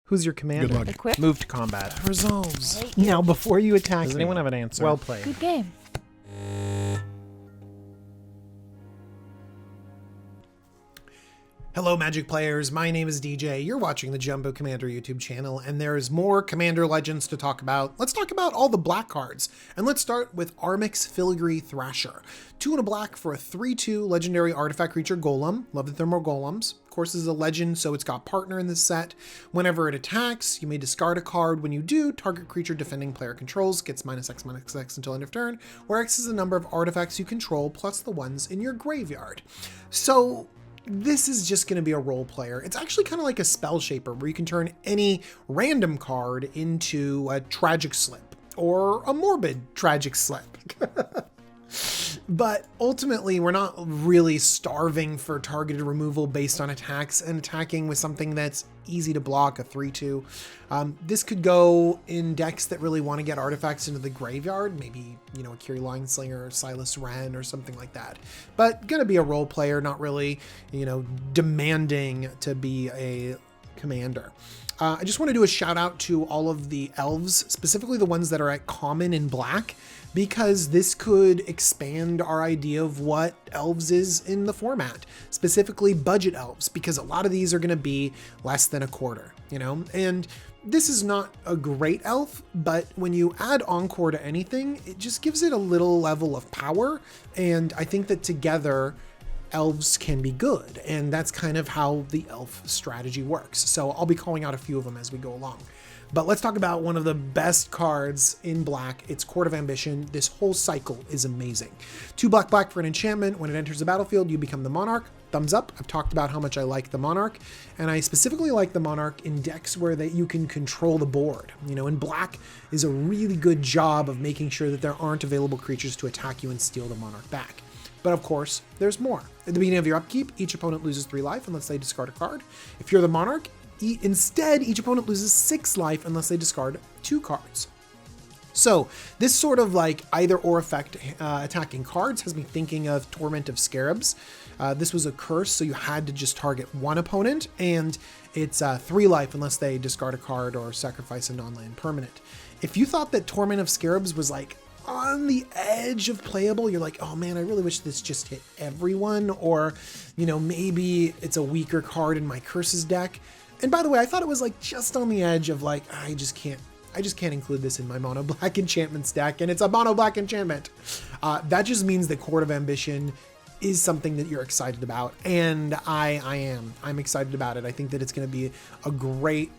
Who's your commander? Good luck. Equip. Move to combat. Resolves. Right. Now, before you attack Does me, anyone have an answer? well played. Good game. Hello, Magic players. My name is DJ. You're watching the Jumbo Commander YouTube channel, and there's more Commander Legends to talk about. Let's talk about all the black cards, and let's start with Armix Filigree Thrasher. 2 and a black for a 3/2 legendary artifact creature golem. Love that there are more golems. Of course, this is a legend, so it's got partner in this set. Whenever it attacks, you may discard a card. When you do, target creature defending player controls gets -X/-X until end of turn, where X is the number of artifacts you control plus the ones in your graveyard. So this is just going to be a role player. It's actually kind of like a spell shaper where you can turn any random card into a tragic slip or a morbid tragic slip. But ultimately, we're not really starving for targeted removal based on attacks and attacking with something that's easy to block, a 3/2. This could go in decks that really want to get artifacts into the graveyard, maybe, a Kiri Lineslinger or Silas Wren or something like that. But gonna be a role player, not really, demanding to be a commander. I just want to do a shout out to all of the elves, specifically the ones that are at common in black, because this could expand our idea of what elves is in the format, specifically budget elves, because a lot of these are going to be less than a quarter, and this is not a great elf, but when you add Encore to anything, it just gives it a little level of power. And I think that together elves can be good, and that's kind of how the elf strategy works. So I'll be calling out a few of them as we go along. But let's talk about one of the best cards in black. It's Court of Ambition. This whole cycle is amazing. 2 black for an enchantment. When it enters the battlefield, you become the Monarch. Thumbs up. I've talked about how much I like the Monarch, and I specifically like the Monarch in decks where you can control the board. And black is a really good job of making sure that there aren't available creatures to attack you and steal the Monarch back. But of course, there's more. At the beginning of your upkeep, each opponent loses 3 life unless they discard a card. If you're the Monarch, instead, each opponent loses 6 life unless they discard 2 cards. So this sort of like either or effect attacking cards has me thinking of Torment of Scarabs. This was a curse, so you had to just target one opponent, and it's 3 life unless they discard a card or sacrifice a non-land permanent. If you thought that Torment of Scarabs was like on the edge of playable, you're like, oh man, I really wish this just hit everyone, or maybe it's a weaker card in my curses deck. And by the way, I thought it was like just on the edge of like, I just can't include this in my mono black enchantments deck, and it's a mono black enchantment. That just means that Court of Ambition is something that you're excited about, and I'm excited about it. I think that it's going to be a great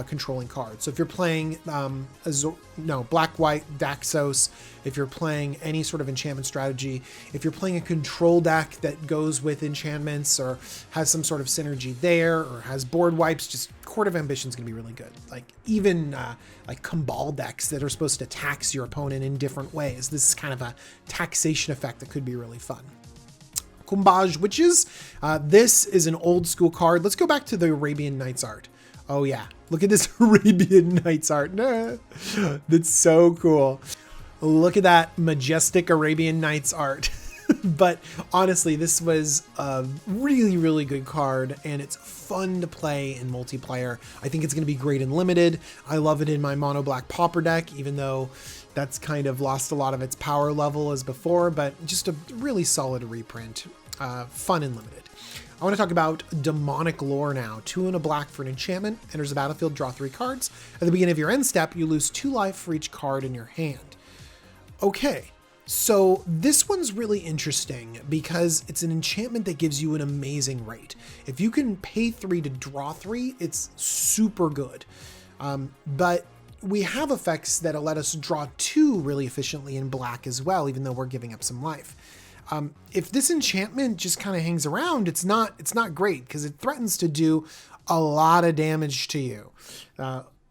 controlling card. So if you're playing black-white Daxos, if you're playing any sort of enchantment strategy, if you're playing a control deck that goes with enchantments or has some sort of synergy there or has board wipes, just Court of Ambition is going to be really good. Like even like Kumbal decks that are supposed to tax your opponent in different ways. This is kind of a taxation effect that could be really fun. Kumbaj Witches. This is an old school card. Let's go back to the Arabian Nights art. Oh yeah, look at this Arabian Nights art. That's so cool. Look at that majestic Arabian Nights art. But honestly, this was a really, really good card, and it's fun to play in multiplayer. I think it's going to be great in limited. I love it in my mono black pauper deck, even though that's kind of lost a lot of its power level as before, but just a really solid reprint. Fun and limited. I want to talk about Demonic Lore now. 2 and a black for an enchantment. Enters the battlefield, draw 3 cards. At the beginning of your end step, you lose 2 life for each card in your hand. Okay, so this one's really interesting because it's an enchantment that gives you an amazing rate. If you can pay 3 to draw 3, it's super good. But we have effects that let us draw 2 really efficiently in black as well, even though we're giving up some life. If this enchantment just kind of hangs around, it's not great because it threatens to do a lot of damage to you.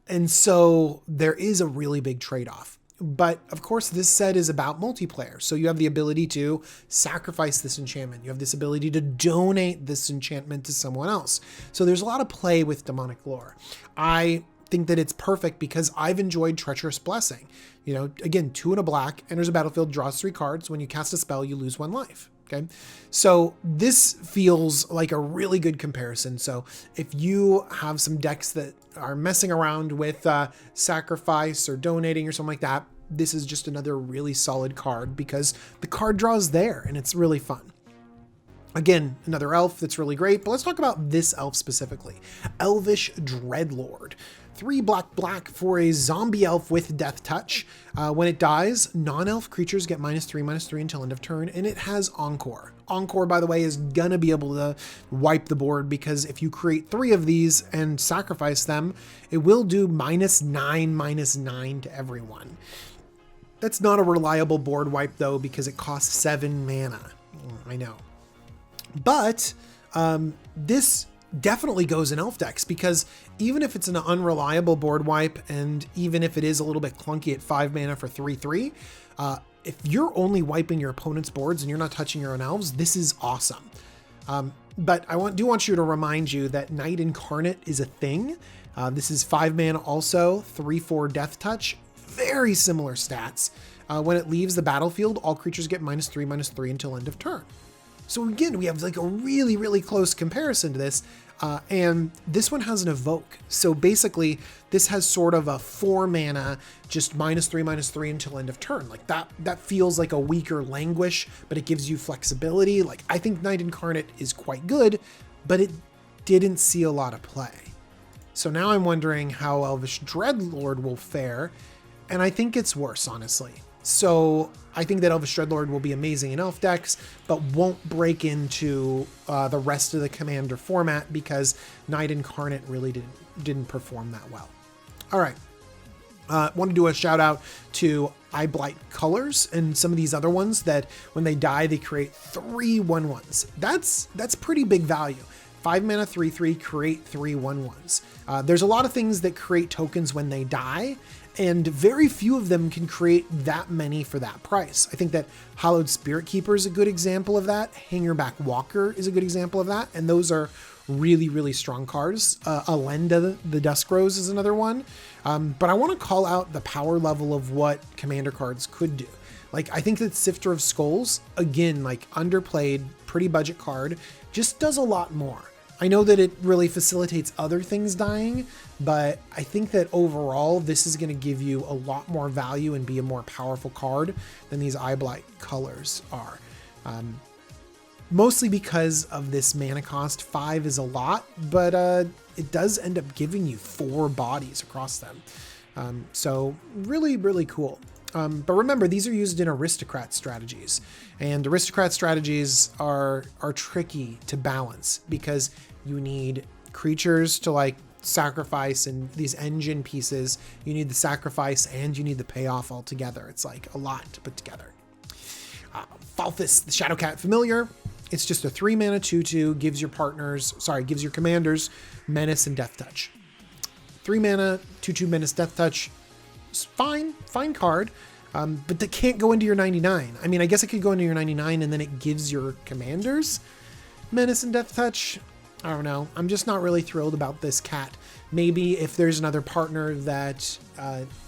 And so there is a really big trade-off. But of course, this set is about multiplayer. So you have the ability to sacrifice this enchantment. You have this ability to donate this enchantment to someone else. So there's a lot of play with Demonic Lore. I think that it's perfect because I've enjoyed Treacherous Blessing. Again, 2 and a black, enters a battlefield, draws 3 cards. When you cast a spell, you lose 1 life. Okay, so this feels like a really good comparison. So if you have some decks that are messing around with sacrifice or donating or something like that, this is just another really solid card because the card draw is there and it's really fun. Again, another elf that's really great, but let's talk about this elf specifically. Elvish Dreadlord. 3 black for a zombie elf with death touch. When it dies, non-elf creatures get -3/-3 until end of turn, and it has Encore. Encore, by the way, is gonna be able to wipe the board because if you create 3 of these and sacrifice them, it will do -9/-9 to everyone. That's not a reliable board wipe though because it costs 7 mana. I know. But this definitely goes in elf decks because even if it's an unreliable board wipe and even if it is a little bit clunky at 5 mana for 3/3, if you're only wiping your opponent's boards and you're not touching your own elves, this is awesome. But I do want you to remind you that Night Incarnate is a thing. This is 5 mana also, 3/4 death touch, very similar stats. When it leaves the battlefield, all creatures get -3/-3 until end of turn. So again, we have like a really, really close comparison to this. And this one has an evoke. So basically this has sort of a 4 mana, just -3/-3 until end of turn. Like that feels like a weaker languish, but it gives you flexibility. Like I think Night Incarnate is quite good, but it didn't see a lot of play. So now I'm wondering how Elvish Dreadlord will fare. And I think it's worse, honestly. So I think that Elvish Dreadlord will be amazing in elf decks, but won't break into the rest of the commander format because Night Incarnate really didn't perform that well. All right. Want to do a shout out to Eyeblight Colors and some of these other ones that when they die, they create 3 1/1s. That's pretty big value. 5 mana 3/3, create 3 1/1s. There's a lot of things that create tokens when they die, and very few of them can create that many for that price. I think that Hallowed Spirit Keeper is a good example of that. Hangerback Walker is a good example of that. And those are really, really strong cards. Alenda, the Dusk Rose, is another one. But I want to call out the power level of what commander cards could do. Like, I think that Sifter of Skulls, again, like underplayed, pretty budget card, just does a lot more. I know that it really facilitates other things dying, but I think that overall, this is going to give you a lot more value and be a more powerful card than these Eyeblight Colors are. Mostly because of this mana cost. 5 is a lot, but it does end up giving you 4 bodies across them. So really, really cool. But remember, these are used in aristocrat strategies, and aristocrat strategies are tricky to balance because you need creatures to like sacrifice and these engine pieces. You need the sacrifice and you need the payoff all together. It's like a lot to put together. Falthus, the Shadowcat Familiar. It's just a 3 mana 2/2, gives your commanders Menace and Death Touch. 3 mana 2/2 Menace, Death Touch. Fine card, but that can't go into your 99. I mean, I guess it could go into your 99 and then it gives your commanders Menace and Death Touch. I don't know. I'm just not really thrilled about this cat. Maybe if there's another partner that,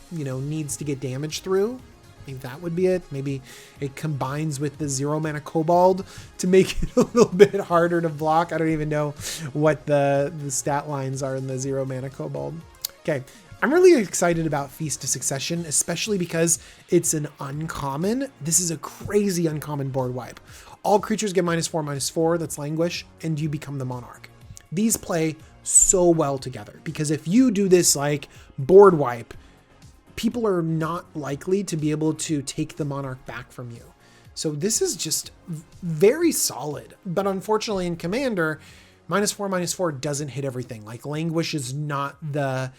needs to get damage through, maybe that would be it. Maybe it combines with the 0 mana Kobold to make it a little bit harder to block. I don't even know what the stat lines are in the 0 mana Kobold. Okay. I'm really excited about Feast of Succession, especially because it's an uncommon. This is a crazy uncommon board wipe. All creatures get -4/-4, that's Languish, and you become the Monarch. These play so well together because if you do this like board wipe, people are not likely to be able to take the Monarch back from you. So this is just very solid, but unfortunately in Commander, -4/-4 doesn't hit everything. Like Languish is not the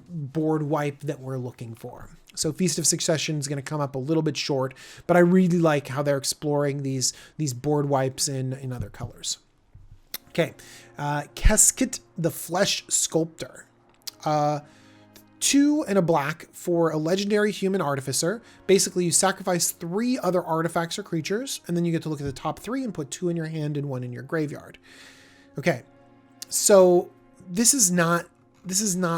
board wipe that we're looking for. So Feast of Succession is going to come up a little bit short, but I really like how they're exploring these board wipes in other colors. Okay, Casket, the Flesh Sculptor. 2 and a black for a legendary human artificer. Basically, you sacrifice 3 other artifacts or creatures, and then you get to look at the top 3 and put 2 in your hand and 1 in your graveyard. Okay, so this is not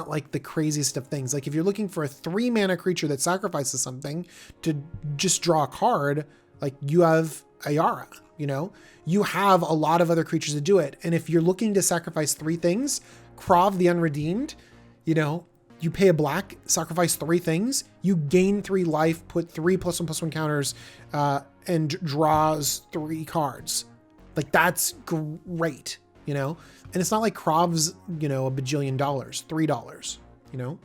like the craziest of things. Like if you're looking for a 3 mana creature that sacrifices something to just draw a card, like you have Ayara. you know? You have a lot of other creatures to do it. And if you're looking to sacrifice 3 things, Krav the Unredeemed, you know, you pay a black, sacrifice 3 things, you gain 3 life, put 3 +1/+1 counters, and draws 3 cards. Like, that's great, you know? And it's not like Krav's, you know, a bajillion dollars, $3, you know?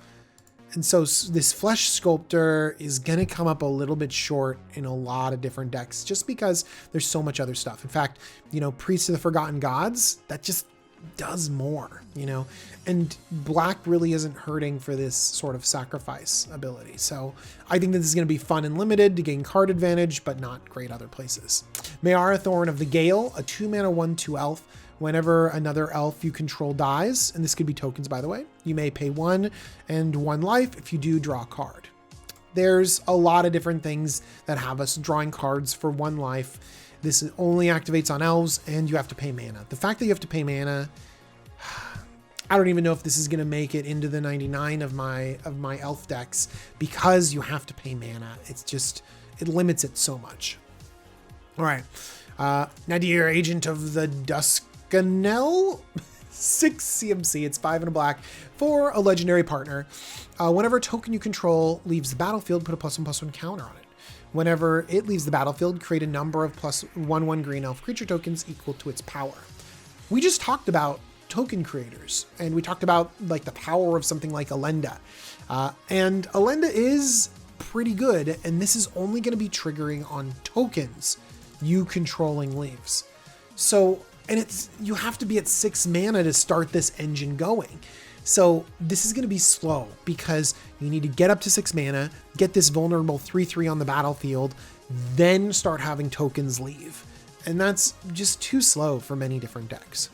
And so this Flesh Sculptor is going to come up a little bit short in a lot of different decks just because there's so much other stuff. In fact, you know, Priest of the Forgotten Gods, that just does more, you know, and black really isn't hurting for this sort of sacrifice ability. So I think this is going to be fun and limited to gain card advantage, but not great other places. Mayara Thorn of the Gale, a 2-mana 1/2 elf. Whenever another elf you control dies, and this could be tokens, by the way, you may pay 1 and 1 life. If you do, draw a card. There's a lot of different things that have us drawing cards for 1 life. This only activates on elves, and you have to pay mana. The fact that you have to pay mana, I don't even know if this is going to make it into the 99 of my elf decks because you have to pay mana. It's just, it limits it so much. All right. Nadir, Agent of the Duskanel, 6 CMC, it's 5 and a black for a legendary partner. Whenever a token you control leaves the battlefield, put a +1/+1 counter on it. Whenever it leaves the battlefield, create a number of +1/1 green elf creature tokens equal to its power. We just talked about token creators, and we talked about like the power of something like Elenda. And Elenda is pretty good, and this is only going to be triggering on tokens you controlling leaves. So, and it's, you have to be at 6 mana to start this engine going. So this is going to be slow because you need to get up to 6 mana, get this vulnerable 3/3 on the battlefield, then start having tokens leave. And that's just too slow for many different decks.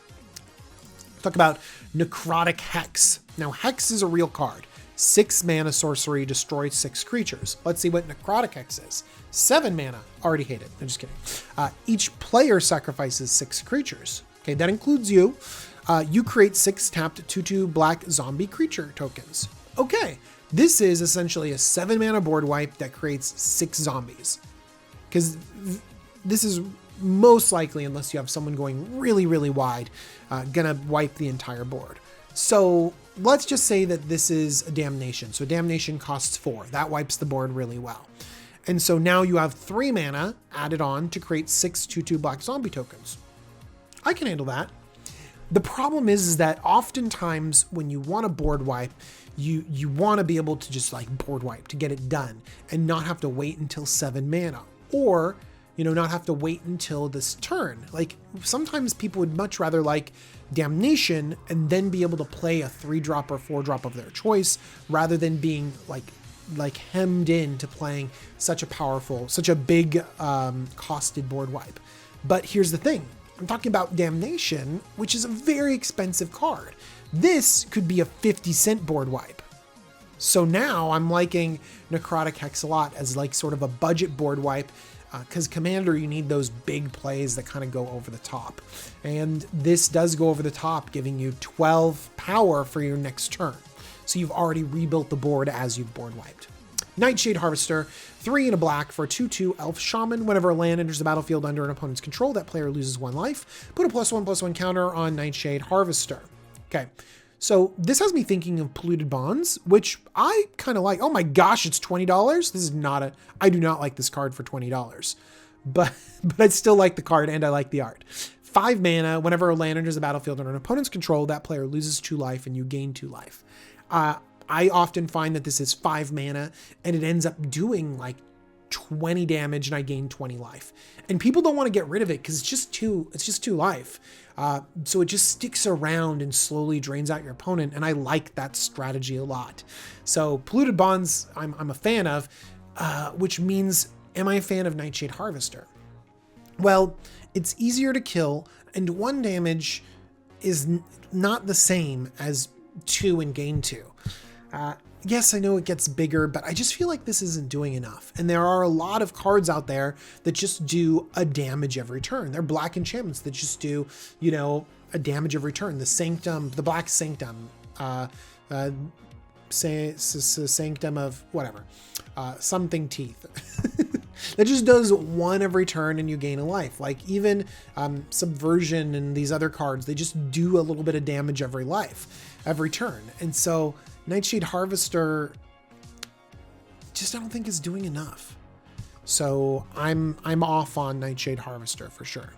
Talk about Necrotic Hex. Now, Hex is a real card. 6 mana sorcery, destroys 6 creatures. Let's see what Necrotic Hex is. 7 mana, already hate it. I'm just kidding. Each player sacrifices 6 creatures. Okay, that includes you. You create 6 tapped 2/2 black zombie creature tokens. Okay, this is essentially a 7 mana board wipe that creates 6 zombies. Because this is most likely, unless you have someone going really, really wide, gonna wipe the entire board. So let's just say that this is a Damnation. So Damnation costs 4. That wipes the board really well. And so now you have 3 mana added on to create 6 2/2 black zombie tokens. I can handle that. The problem is that oftentimes when you want to board wipe, you want to be able to just like board wipe to get it done and not have to wait until 7 mana, or, you know, not have to wait until this turn. Like sometimes people would much rather like Damnation and then be able to play a 3-drop or 4-drop of their choice rather than being like hemmed into playing such a powerful, such a big costed board wipe. But here's the thing. I'm talking about Damnation, which is a very expensive card. This could be a 50-cent board wipe. So now I'm liking Necrotic Hex a lot as like sort of a budget board wipe, because Commander, you need those big plays that kind of go over the top. And this does go over the top, giving you 12 power for your next turn. So you've already rebuilt the board as you've board wiped. Nightshade Harvester, 3 and a black for 2/2 elf shaman. Whenever a land enters the battlefield under an opponent's control, that player loses 1 life. Put a +1/+1 counter on Nightshade Harvester. Okay, so this has me thinking of Polluted Bonds, which I kind of like. Oh my gosh, it's $20. This is not a, I do not like this card for $20, but I still like the card and I like the art. 5 mana, whenever a land enters the battlefield under an opponent's control, that player loses 2 life and you gain 2 life. I often find that this is 5 mana and it ends up doing like 20 damage and I gain 20 life. And people don't want to get rid of it because it's just 2 life. So it just sticks around and slowly drains out your opponent. And I like that strategy a lot. So Polluted Bonds, I'm a fan of, which means, am I a fan of Nightshade Harvester? Well, it's easier to kill and 1 damage is not the same as 2 and gain 2. Yes, I know it gets bigger, but I just feel like this isn't doing enough. And there are a lot of cards out there that just do a damage every turn. They're black enchantments that just do, you know, a damage every turn. The Sanctum, the Black Sanctum, Sanctum of whatever, something teeth. That just does one every turn and you gain a life. Like even Subversion and these other cards, they just do a little bit of damage every turn. And so Nightshade Harvester just I don't think is doing enough. So I'm off on Nightshade Harvester for sure.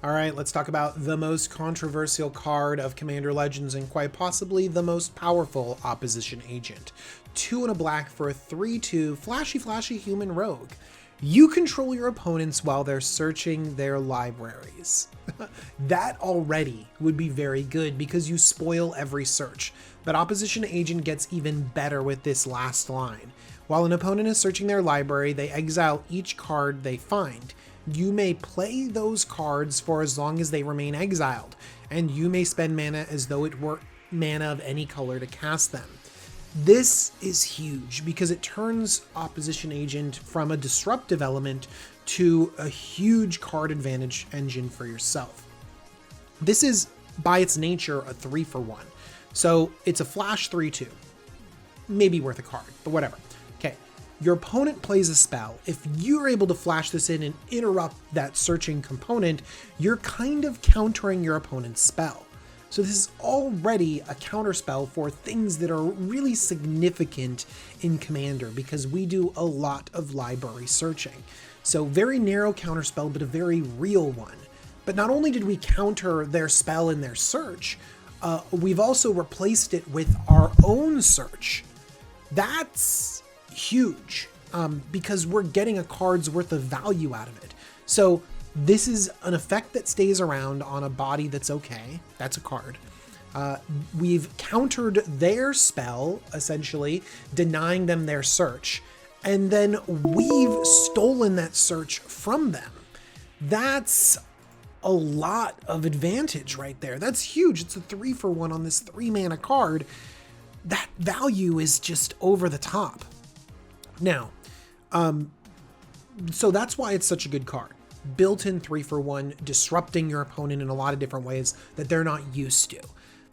All right, let's talk about the most controversial card of Commander Legends and quite possibly the most powerful opposition agent. 2 and a black for a 3/2 flashy human rogue. You control your opponents while they're searching their libraries. That already would be very good because you spoil every search. But opposition agent gets even better with this last line. While an opponent is searching their library, they exile each card they find. You may play those cards for as long as they remain exiled, and you may spend mana as though it were mana of any color to cast them. This is huge because it turns opposition agent from a disruptive element to a huge card advantage engine for yourself. This is by its nature a 3-for-1. So it's a flash 3/2. Maybe worth a card, but whatever. Okay. Your opponent plays a spell. If you're able to flash this in and interrupt that searching component, you're kind of countering your opponent's spell. So this is already a counter spell for things that are really significant in Commander because we do a lot of library searching. So very narrow counter spell, but a very real one. But not only did we counter their spell in their search, we've also replaced it with our own search. That's huge because we're getting a card's worth of value out of it. So this is an effect that stays around on a body that's okay. That's a card. We've countered their spell, essentially, denying them their search, and then we've stolen that search from them. That's a lot of advantage right there. That's huge. It's a 3-for-1 on this 3-mana card. That value is just over the top. Now, so that's why it's such a good card. Built-in 3-for-1, disrupting your opponent in a lot of different ways that they're not used to.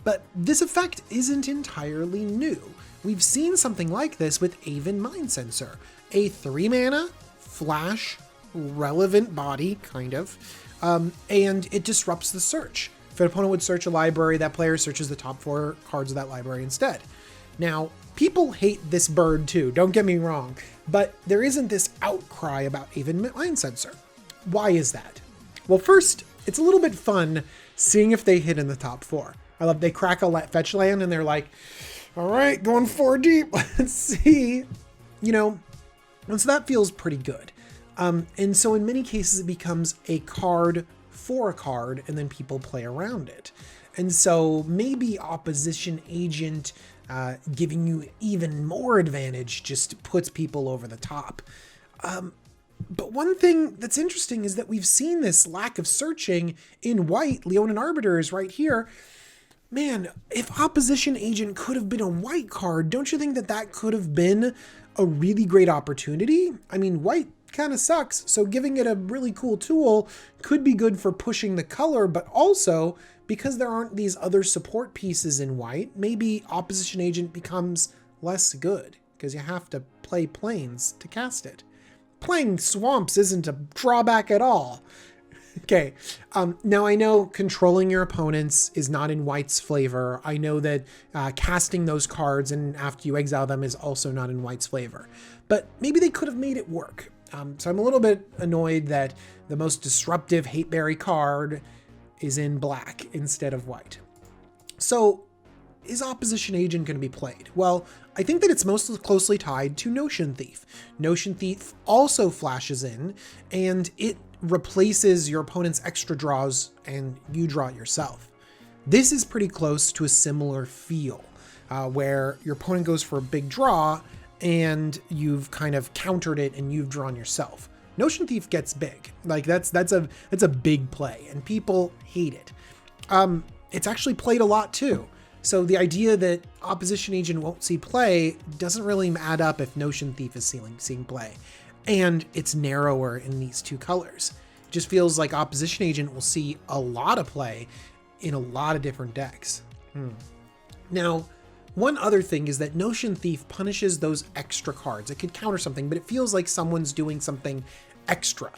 But this effect isn't entirely new. We've seen something like this with Aven Mind Sensor, a 3-mana flash relevant body, kind of, and it disrupts the search. If an opponent would search a library, that player searches the top 4 cards of that library instead. Now, people hate this bird too, don't get me wrong, but there isn't this outcry about Aven Mind Sensor. Why is that? Well, first, it's a little bit fun seeing if they hit in the top 4. I love they crack a fetch land and they're like, all right, going 4 deep, let's see. You know, and so that feels pretty good. And so in many cases, it becomes a card for a card and then people play around it. And so maybe opposition agent giving you even more advantage just puts people over the top. But one thing that's interesting is that we've seen this lack of searching in white. Leonin Arbiter is right here. Man, if opposition agent could have been a white card, don't you think that that could have been a really great opportunity? I mean, white kind of sucks, so giving it a really cool tool could be good for pushing the color, but also because there aren't these other support pieces in white, maybe opposition agent becomes less good because you have to play plains to cast it. Playing swamps isn't a drawback at all. Okay, now I know controlling your opponents is not in white's flavor. I know that casting those cards and after you exile them is also not in white's flavor. But maybe they could have made it work. So I'm a little bit annoyed that the most disruptive Hateberry card is in black instead of white. So is opposition agent going to be played? Well, I think that it's most closely tied to Notion Thief. Notion Thief also flashes in and it replaces your opponent's extra draws and you draw it yourself. This is pretty close to a similar feel where your opponent goes for a big draw and you've kind of countered it and you've drawn yourself. Notion Thief gets big. Like that's a big play and people hate it. It's actually played a lot too. So the idea that opposition agent won't see play doesn't really add up if Notion Thief is seeing play. And it's narrower in these 2 colors. It just feels like opposition agent will see a lot of play in a lot of different decks. Now, one other thing is that Notion Thief punishes those extra cards. It could counter something, but it feels like someone's doing something extra,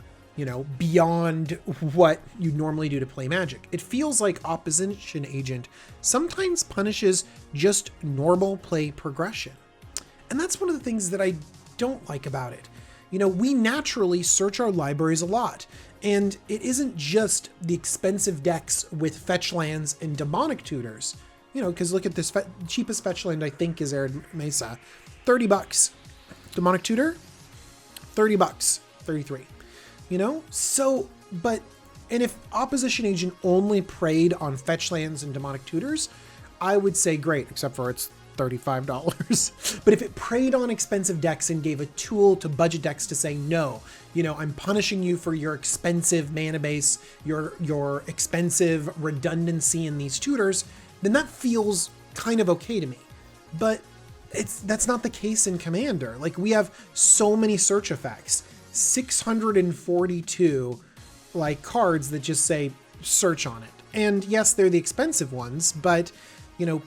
beyond what you normally do to play Magic. It feels like Opposition Agent sometimes punishes just normal play progression. And that's one of the things that I don't like about it. We naturally search our libraries a lot, and it isn't just the expensive decks with fetch lands and demonic tutors, because look at this cheapest fetch land I think is Arid Mesa, $30. Demonic tutor, $30, 33. And if Opposition Agent only preyed on fetch lands and demonic tutors, I would say great, except for it's $35. But if it preyed on expensive decks and gave a tool to budget decks to say, no, I'm punishing you for your expensive mana base, your expensive redundancy in these tutors, then that feels kind of okay to me. But that's not the case in Commander. Like, we have so many search effects, 642 cards that just say search on it. And yes, they're the expensive ones, but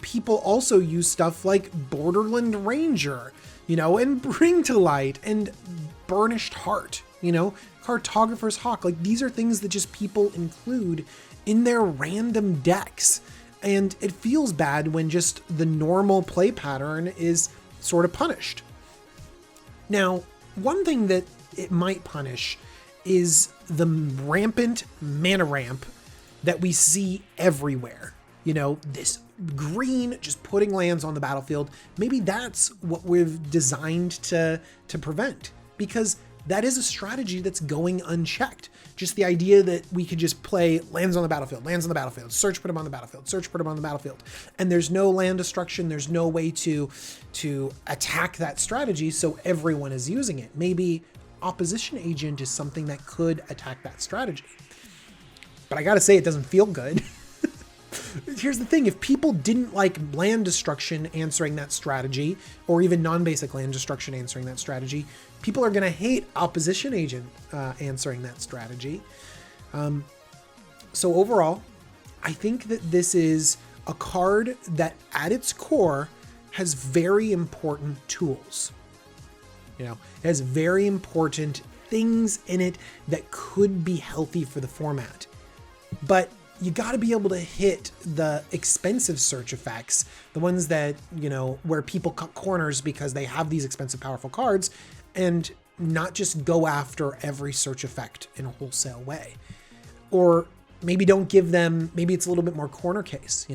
people also use stuff like Borderland Ranger, and Bring to Light and Burnished Heart, Cartographer's Hawk. Like, these are things that just people include in their random decks. And it feels bad when just the normal play pattern is sort of punished. Now, one thing that it might punish is the rampant mana ramp that we see everywhere. This green just putting lands on the battlefield. Maybe that's what we've designed to prevent, because that is a strategy that's going unchecked. Just the idea that we could just play lands on the battlefield, search, put them on the battlefield, search, put them on the battlefield. And there's no land destruction. There's no way to attack that strategy. So everyone is using it. Maybe Opposition Agent is something that could attack that strategy. But I got to say, it doesn't feel good. Here's the thing. If people didn't like land destruction answering that strategy, or even non-basic land destruction answering that strategy, people are going to hate Opposition Agent answering that strategy. So overall, I think that this is a card that at its core has very important tools. It has very important things in it that could be healthy for the format. But you got to be able to hit the expensive search effects, the ones that, where people cut corners because they have these expensive, powerful cards, and not just go after every search effect in a wholesale way. Or maybe don't give them, maybe it's a little bit more corner case,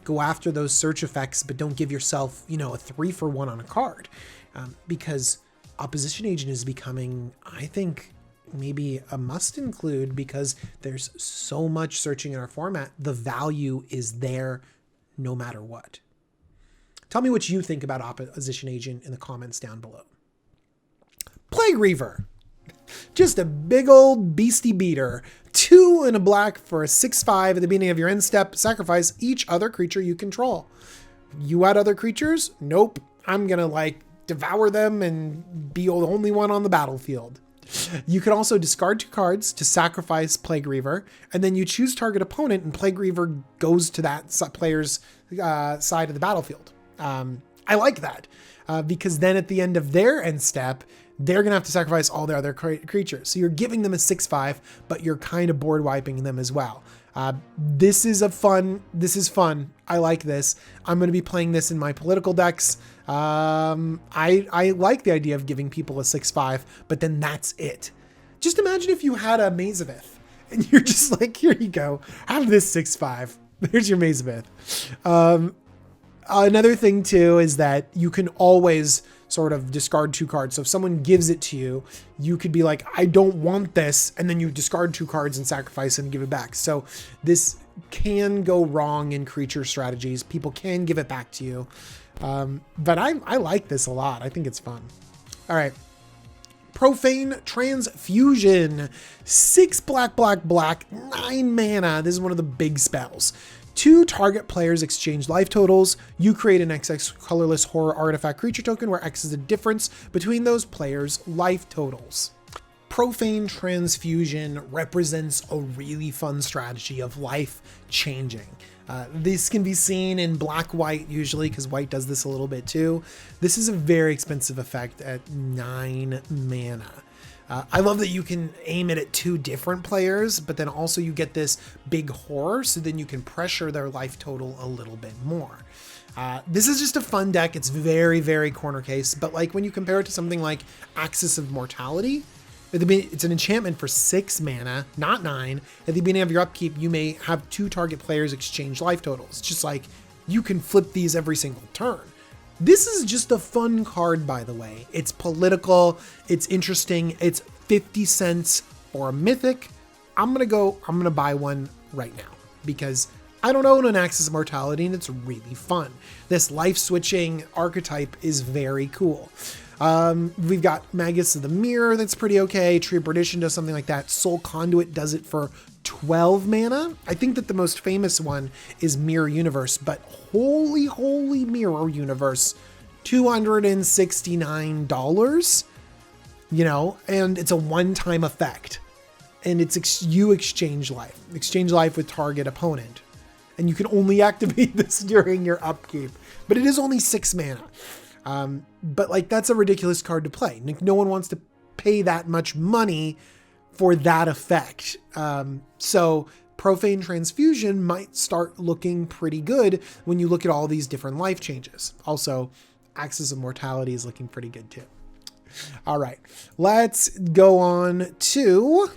go after those search effects, but don't give yourself, a 3-for-1 on a card. Because Opposition Agent is becoming, I think, maybe a must include, because there's so much searching in our format. The value is there no matter what. Tell me what you think about Opposition Agent in the comments down below. Plague Reaver. Just a big old beastie beater. 2 and a black for a 6/5 at the beginning of your end step. Sacrifice each other creature you control. You add other creatures? Nope. I'm going to devour them and be the only one on the battlefield. You can also discard 2 cards to sacrifice Plague Reaver, and then you choose target opponent, and Plague Reaver goes to that player's side of the battlefield. I like that, because then at the end of their end step, they're going to have to sacrifice all their other creatures. So you're giving them a 6/5, but you're kind of board wiping them as well. This is fun. I like this. I'm going to be playing this in my political decks. I like the idea of giving people a 6/5, but then that's it. Just imagine if you had a Mazavith and you're just like, here you go, have this 6/5. There's your Mazavith. Another thing too is that you can always sort of discard 2 cards. So if someone gives it to you, you could be like, I don't want this. And then you discard 2 cards and sacrifice and give it back. So this can go wrong in creature strategies. People can give it back to you. But I like this a lot. I think it's fun. All right. Profane Transfusion. 6 black, 9 mana. This is one of the big spells. 2 target players exchange life totals. You create an XX colorless horror artifact creature token where X is the difference between those players' life totals. Profane Transfusion represents a really fun strategy of life changing. This can be seen in black-white usually, because white does this a little bit too. This is a very expensive effect at 9 mana. I love that you can aim it at 2 different players, but then also you get this big horror, so then you can pressure their life total a little bit more. This is just a fun deck. It's very, very corner case, but like when you compare it to something like Axis of Mortality, it's an enchantment for 6 mana, not 9. At the beginning of your upkeep, you may have 2 target players exchange life totals. Just like you can flip these every single turn. This is just a fun card, by the way. It's political, it's interesting, it's 50 cents for a mythic. I'm gonna buy one right now because I don't own an Axis of Mortality and it's really fun. This life switching archetype is very cool. We've got Magus of the Mirror that's pretty okay. Tree of Perdition does something like that. Soul Conduit does it for 12 mana. I think that the most famous one is Mirror Universe, but holy Mirror Universe, $269, you know, and it's a one-time effect. And it's you exchange life with target opponent. And you can only activate this during your upkeep, but it is only 6 mana. But like, that's a ridiculous card to play. No one wants to pay that much money for that effect. So profane transfusion might start looking pretty good when you look at all these different life changes. Also, Axis of Mortality is looking pretty good too. All right, let's go on to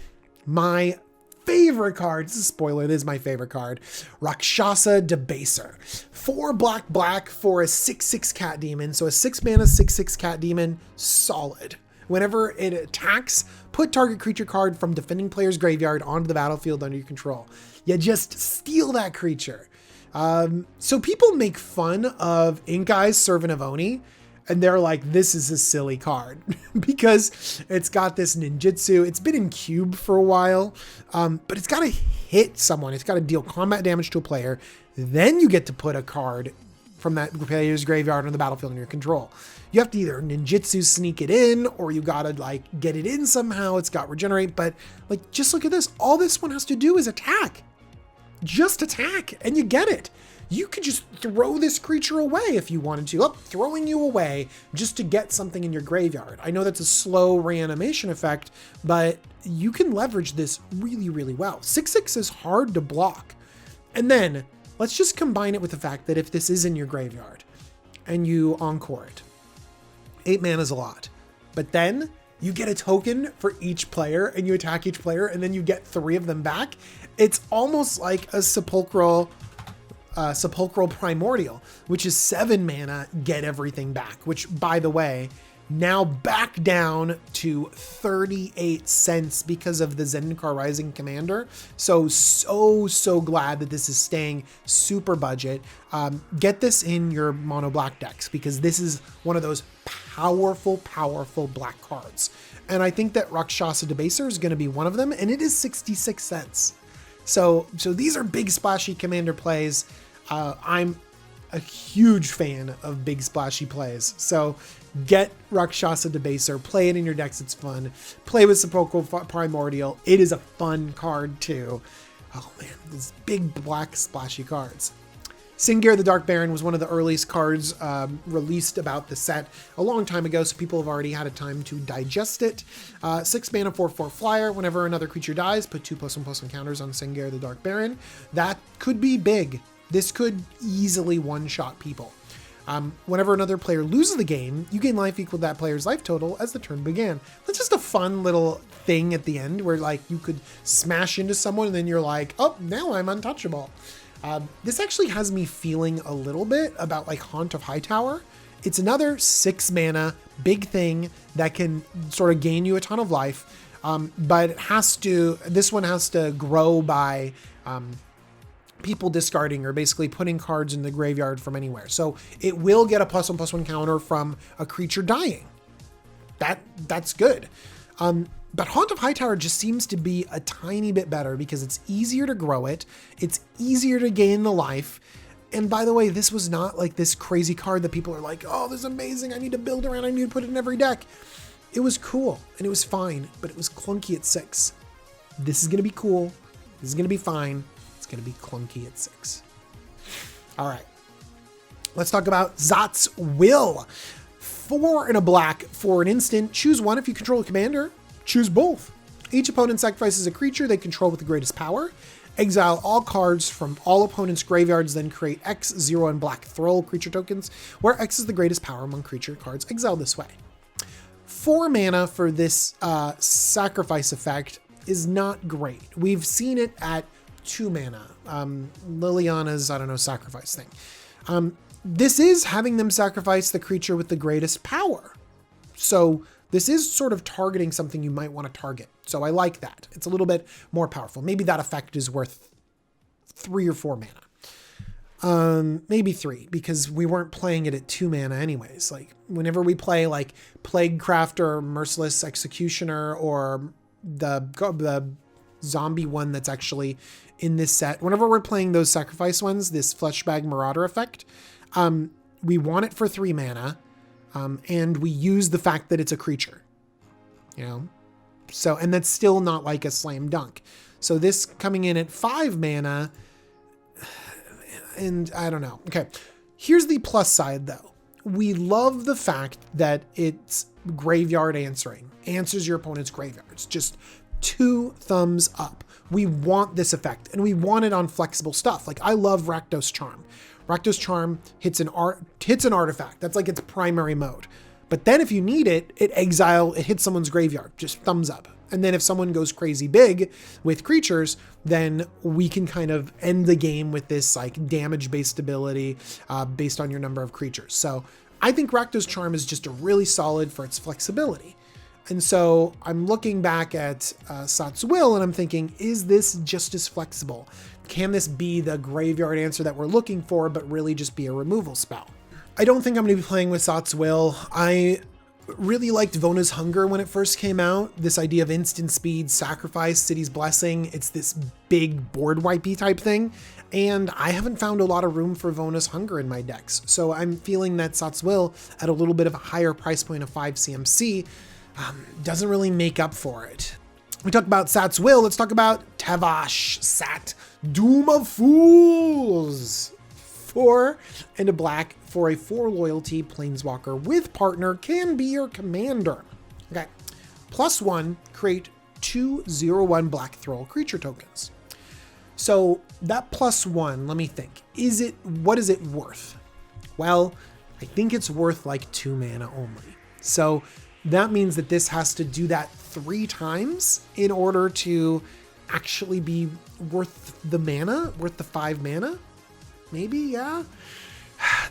my favorite card. This is a spoiler. This is my favorite card. Rakshasa Debaser. 4 black for a 6/6 cat demon. So a 6 mana 6/6 cat demon, solid. Whenever it attacks, put target creature card from defending player's graveyard onto the battlefield under your control. You just steal that creature. So people make fun of Ink Eyes Servant of Oni, and they're like, this is a silly card because it's got this ninjutsu. It's been in cube for a while, but it's got to hit someone. It's got to deal combat damage to a player. Then you get to put a card from that player's graveyard on the battlefield in your control. You have to either ninjutsu sneak it in, or you got to like get it in somehow. It's got regenerate, but like, just look at this. All this one has to do is attack. Just attack, and you get it. You could just throw this creature away if you wanted to. Throwing you away just to get something in your graveyard. I know that's a slow reanimation effect, but you can leverage this really, really well. 6/6 is hard to block. And then let's just combine it with the fact that if this is in your graveyard and you encore it, 8 mana is a lot. But then you get a token for each player and you attack each player and then you get 3 of them back. It's almost like a sepulchral primordial, which is 7 mana, get everything back, which by the way, now back down to 38 cents because of the Zendikar Rising Commander. So glad that this is staying super budget. Get this in your mono black decks because this is one of those powerful black cards. And I think that Rakshasa Debaser is going to be one of them, and it is 66 cents. So these are big splashy commander plays. I'm a huge fan of big splashy plays. So get Rakshasa Debaser, play it in your decks. It's fun. Play with Sepulchral Primordial. It is a fun card too. Oh man, these big black splashy cards. Singir the Dark Baron was one of the earliest cards released about the set a long time ago, so people have already had a time to digest it. 6 mana 4/4 flyer. Whenever another creature dies, put 2+1/+1 counters on Singir the Dark Baron. That could be big. This could easily one-shot people. Whenever another player loses the game, you gain life equal to that player's life total as the turn began. That's just a fun little thing at the end where like you could smash into someone and then you're like, oh, now I'm untouchable. This actually has me feeling a little bit about like Haunt of Hightower. It's another 6 mana big thing that can sort of gain you a ton of life, but this one has to grow by people discarding or basically putting cards in the graveyard from anywhere. So it will get a +1/+1 counter from a creature dying. That's good. But Haunt of Hightower just seems to be a tiny bit better because it's easier to grow it. It's easier to gain the life. And by the way, this was not like this crazy card that people are like, oh, this is amazing. I need to build around. I need to put it in every deck. It was cool and it was fine, but it was clunky at 6. This is going to be cool. This is going to be fine. It's going to be clunky at 6. All right. Let's talk about Zot's Will. 4 and a black for an instant. Choose one if you control a commander. Choose both. Each opponent sacrifices a creature they control with the greatest power. Exile all cards from all opponents' graveyards, then create X, 0, and black Thrall creature tokens, where X is the greatest power among creature cards exiled this way. 4 mana for this sacrifice effect is not great. We've seen it at 2 mana. Liliana's, I don't know, sacrifice thing. This is having them sacrifice the creature with the greatest power. So this is sort of targeting something you might want to target. So I like that. It's a little bit more powerful. Maybe that effect is worth 3 or 4 mana. Maybe 3, because we weren't playing it at 2 mana anyways. Like whenever we play like Plague Crafter, Merciless Executioner, or the zombie one that's actually in this set, whenever we're playing those sacrifice ones, this Fleshbag Marauder effect, we want it for 3 mana. And we use the fact that it's a creature, you know? So, and that's still not like a slam dunk. So this coming in at 5 mana, and I don't know. Okay, here's the plus side though. We love the fact that it's graveyard answering. Answers your opponent's graveyards. Just 2 thumbs up. We want this effect, and we want it on flexible stuff. Like I love Rakdos Charm. Rakdos Charm hits an artifact. That's like its primary mode. But then if you need it, it hits someone's graveyard. Just thumbs up. And then if someone goes crazy big with creatures, then we can kind of end the game with this like damage-based ability based on your number of creatures. So I think Rakdos Charm is just a really solid for its flexibility. And so I'm looking back at Zots Will and I'm thinking, is this just as flexible? Can this be the graveyard answer that we're looking for, but really just be a removal spell? I don't think I'm going to be playing with Zots Will. I really liked Vona's Hunger when it first came out. This idea of instant speed, sacrifice, City's Blessing. It's this big board wipey type thing. And I haven't found a lot of room for Vona's Hunger in my decks. So I'm feeling that Zots Will at a little bit of a higher price point of 5 CMC doesn't really make up for it. We talked about Zots Will, let's talk about Tavasat, Doom of Fools. 4 and a black for a 4 loyalty planeswalker with partner, can be your commander. Okay, +1, create 2 0/1 black Thrall creature tokens. So that +1, let me think. What is it worth? Well, I think it's worth like 2 mana only. So that means that this has to do that 3 times in order to actually be worth the mana, worth the 5 mana. Maybe, yeah.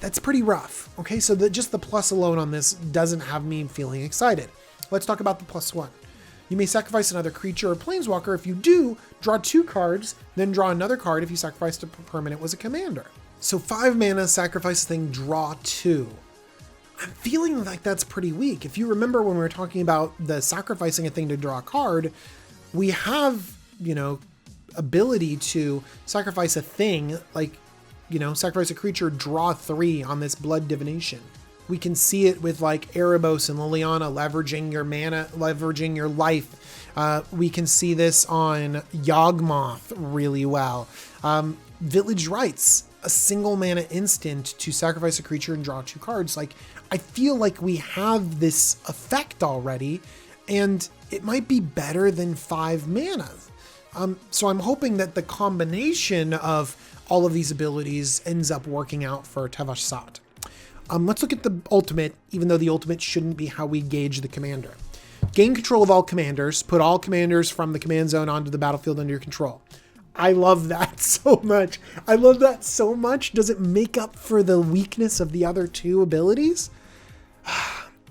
That's pretty rough. Okay, so just the plus alone on this doesn't have me feeling excited. Let's talk about the +1. You may sacrifice another creature or planeswalker. If you do, draw 2 cards, then draw another card if you sacrificed a permanent was a commander. So 5 mana, sacrifice a thing, draw 2. I'm feeling like that's pretty weak. If you remember when we were talking about the sacrificing a thing to draw a card, we have, ability to sacrifice a thing, like, sacrifice a creature, draw 3 on this blood divination. We can see it with like Erebos and Liliana leveraging your mana, leveraging your life. We can see this on Yawgmoth really well. Village Rites, a single mana instant to sacrifice a creature and draw 2 cards. Like, I feel like we have this effect already, and it might be better than 5 mana. So I'm hoping that the combination of all of these abilities ends up working out for Tavasat. Let's look at the ultimate, even though the ultimate shouldn't be how we gauge the commander. Gain control of all commanders. Put all commanders from the command zone onto the battlefield under your control. I love that so much. I love that so much. Does it make up for the weakness of the other 2 abilities?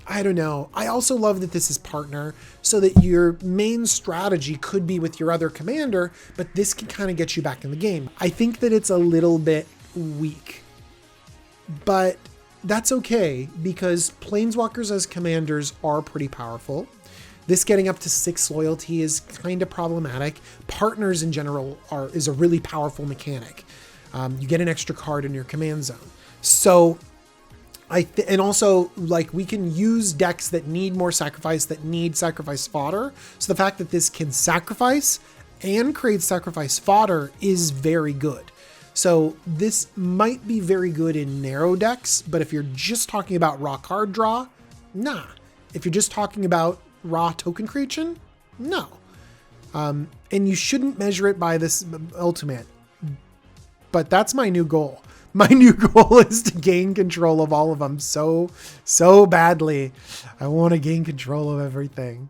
I don't know. I also love that this is partner, so that your main strategy could be with your other commander, but this can kind of get you back in the game. I think that it's a little bit weak, but that's okay, because planeswalkers as commanders are pretty powerful. This getting up to 6 loyalty is kind of problematic. Partners in general is a really powerful mechanic. You get an extra card in your command zone. So and also, like, we can use decks that need more sacrifice, that need sacrifice fodder. So the fact that this can sacrifice and create sacrifice fodder is very good. So this might be very good in narrow decks, but if you're just talking about raw card draw, nah. If you're just talking about raw token creation, No. And you shouldn't measure it by this ultimate. But that's my new goal. My new goal is to gain control of all of them so badly. I want to gain control of everything.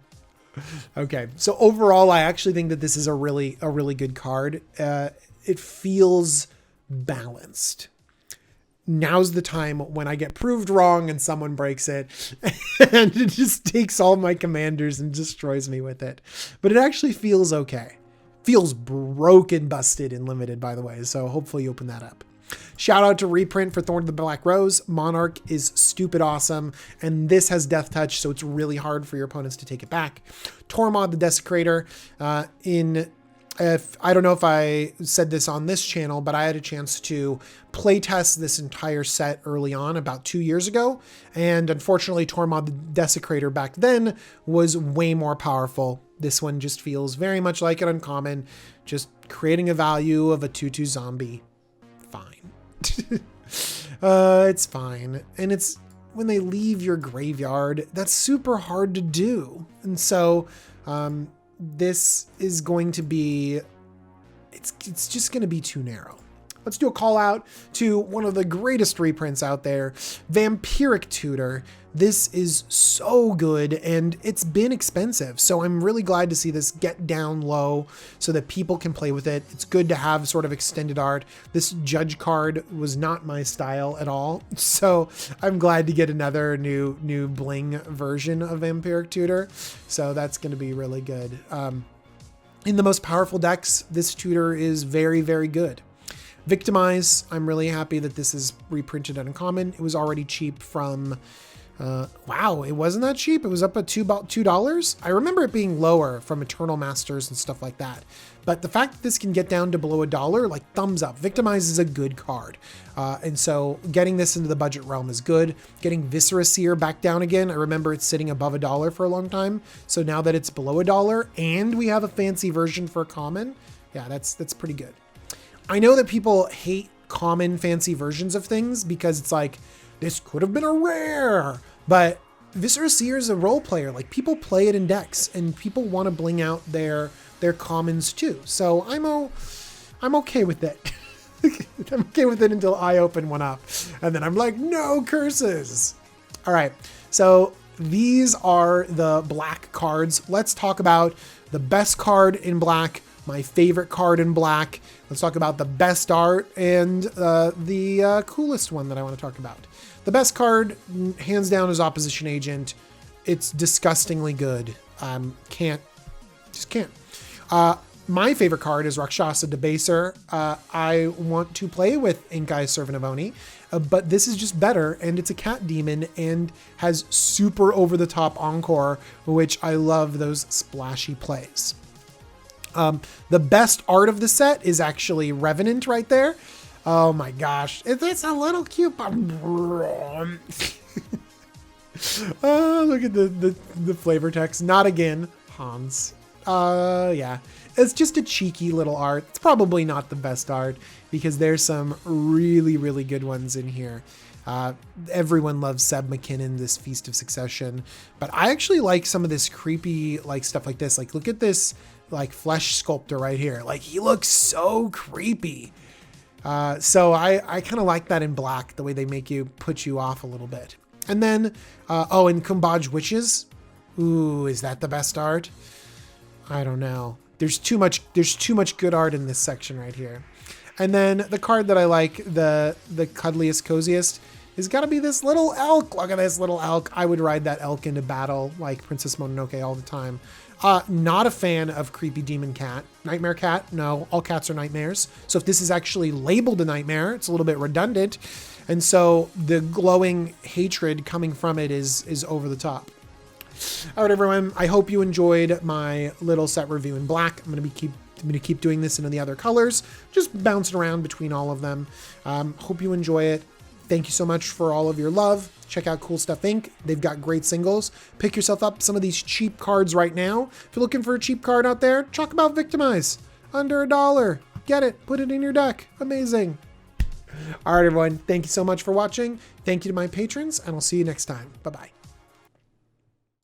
Okay, so overall, I actually think that this is a really good card. It feels balanced. Now's the time when I get proved wrong and someone breaks it and it just takes all my commanders and destroys me with it. But it actually feels okay. Feels broken, busted, and limited, by the way. So hopefully you open that up. Shout out to Reprint for Thorn of the Black Rose. Monarch is stupid awesome, and this has Death Touch, so it's really hard for your opponents to take it back. Tormod the Desecrator. I don't know if I said this on this channel, but I had a chance to playtest this entire set early on about 2 years ago. And unfortunately, Tormod the Desecrator back then was way more powerful. This one just feels very much like an uncommon, just creating a value of a 2/2 zombie. Fine. It's fine. And it's when they leave your graveyard, that's super hard to do. And so, this is going to be, it's just going to be too narrow. Let's do a call out to one of the greatest reprints out there, Vampiric Tutor. This is so good and it's been expensive. So I'm really glad to see this get down low so that people can play with it. It's good to have sort of extended art. This Judge card was not my style at all. So I'm glad to get another new bling version of Vampiric Tutor. So that's going to be really good. In the most powerful decks, this tutor is very, very good. Victimize, I'm really happy that this is reprinted at uncommon. It was already cheap from, wow, it wasn't that cheap. It was up at about $2. I remember it being lower from Eternal Masters and stuff like that. But the fact that this can get down to below $1, like thumbs up. Victimize is a good card. And so getting this into the budget realm is good. Getting Viscera Seer back down again. I remember it's sitting above $1 for a long time. So now that it's below $1 and we have a fancy version for common, yeah, that's pretty good. I know that people hate common fancy versions of things because it's like, this could have been a rare, but Viscera Seer is a role player. Like people play it in decks and people want to bling out their commons too. So I'm okay with it. I'm okay with it until I open one up and then I'm like, no curses. All right. So these are the black cards. Let's talk about the best card in black, my favorite card in black. Let's talk about the best art and the coolest one that I want to talk about. The best card, hands down, is Opposition Agent. It's disgustingly good. Just can't. My favorite card is Rakshasa Debaser. I want to play with Inkai Servant of Oni, but this is just better, and it's a cat demon and has super over-the-top Encore, which I love those splashy plays. The best art of the set is actually Revenant right there. Oh my gosh, it's a little cute. Oh, look at the flavor text. Not again, Hans. Yeah, it's just a cheeky little art. It's probably not the best art because there's some really, really good ones in here. Everyone loves Seb McKinnon, this Feast of Succession, but I actually like some of this creepy like stuff like this. Like look at this like flesh sculptor right here. Like he looks so creepy. So I kind of like that in black, the way they make you put you off a little bit. And then, oh, and Kumbaj Witches. Ooh, is that the best art? I don't know. There's too much good art in this section right here. And then the card that I like, the cuddliest, coziest, is gotta be this little elk. Look at this little elk. I would ride that elk into battle like Princess Mononoke all the time. Not a fan of creepy demon cat. Nightmare cat, no, all cats are nightmares. So if this is actually labeled a nightmare, it's a little bit redundant. And so the glowing hatred coming from it is over the top. All right, everyone, I hope you enjoyed my little set review in black. I'm gonna keep doing this into the other colors, just bouncing around between all of them. Hope you enjoy it. Thank you so much for all of your love. Check out Cool Stuff Inc. They've got great singles. Pick yourself up some of these cheap cards right now. If you're looking for a cheap card out there, talk about Victimize. Under $1. Get it. Put it in your deck. Amazing. All right, everyone. Thank you so much for watching. Thank you to my patrons, and I'll see you next time. Bye-bye.